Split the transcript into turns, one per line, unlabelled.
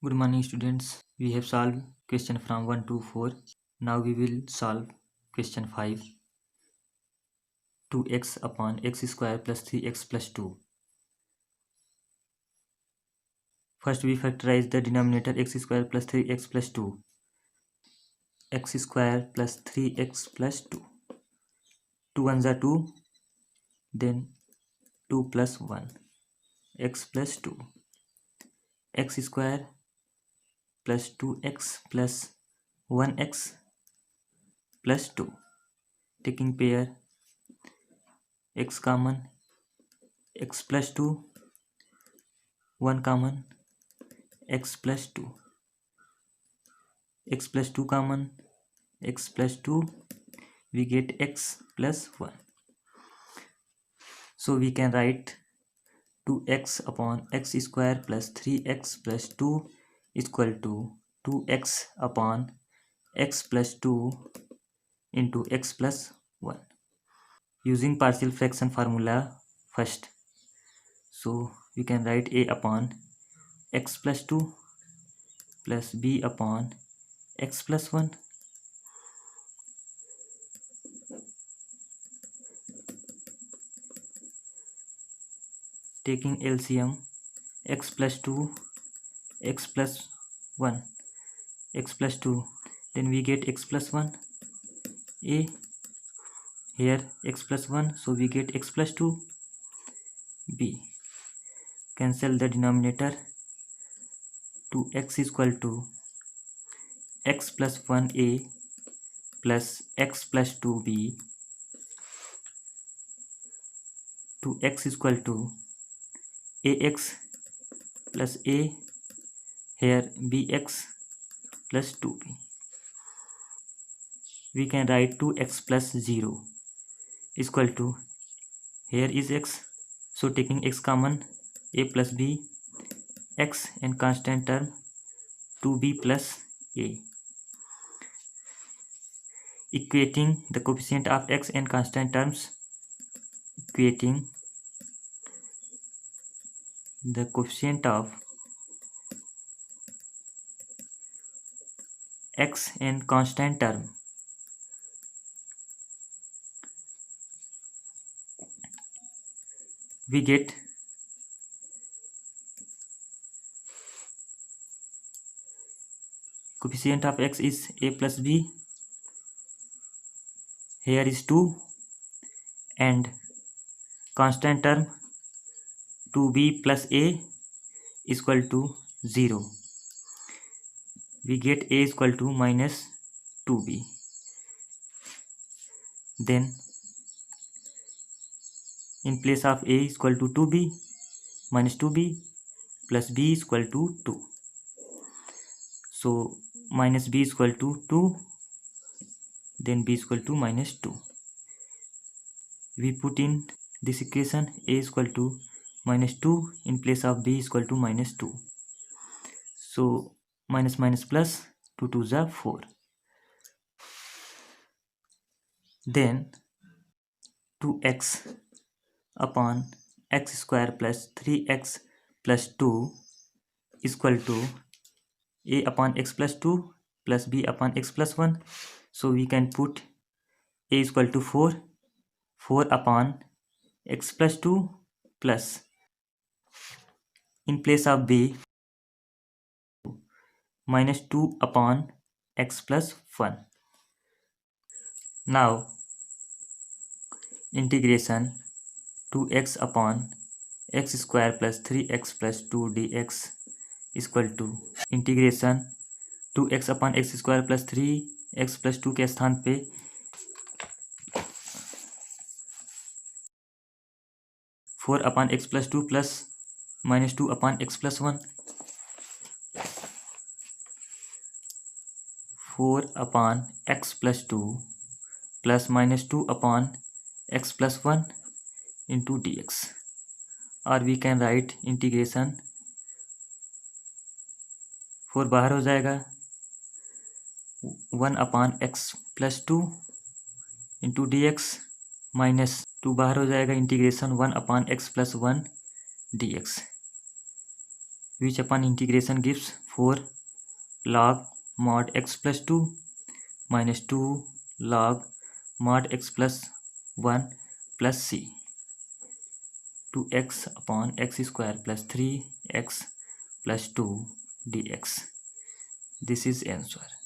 Good morning students. We have solved question from 1 to 4. Now we will solve question 5. 2x upon x square plus 3x plus 2. First we factorize the denominator x square plus 3x plus 2. X square plus 3x plus 2. 2 ones are 2. Then 2 plus 1. X plus 2. X square plus 2x plus 1x plus 2. Taking pair x common, x plus 2, 1 common, x plus 2, x plus 2 common, x plus 2, we get x plus 1. So we can write 2x upon x square plus 3x plus 2 is equal to 2x upon x plus 2 into x plus 1. Using partial fraction formula first. So we can write a upon x plus 2 plus b upon x plus 1. Taking LCM, x plus 2, x plus 1, x plus 2, then we get x plus 1, a, here x plus 1, so we get x plus 2, b. Cancel the denominator, 2x is equal to x plus 1a plus x plus 2b, 2x is equal to ax plus a, here bx plus 2b. We can write 2x plus 0 is equal to, here is x, so taking x common, a plus b, x and constant term 2b plus a. Equating the coefficient of x and constant terms, equating the coefficient of x and constant term, we get coefficient of x is a plus b, here is 2, and constant term 2b plus a is equal to 0. We get a is equal to minus 2b. Then in place of a is equal to 2b, minus 2b plus b is equal to 2. So minus b is equal to 2, then b is equal to minus 2. We put in this equation, a is equal to minus 2 in place of b is equal to minus 2. So minus minus plus, 2 2s are 4. Then 2x upon x square plus 3x plus 2 is equal to a upon x plus 2 plus b upon x plus 1. So we can put a is equal to 4, 4 upon x plus 2 plus, in place of b, minus 2 upon x plus 1. Now integration 2x upon x square plus 3x plus 2 dx is equal to integration 2x upon x square plus 3x plus 2 के स्थान पे four upon x plus 2 plus minus 2 upon x plus 1, 4 upon x plus 2 plus minus 2 upon x plus 1 into d x. और we can write integration 4 बाहर हो जाएगा, 1 upon x plus 2 into d x minus 2 बाहर हो जाएगा, integration 1 upon x plus 1 D x. which upon integration gives 4 log mod x plus 2 minus 2 log mod x plus 1 plus c, 2x upon x square plus 3x plus 2 dx. This is answer.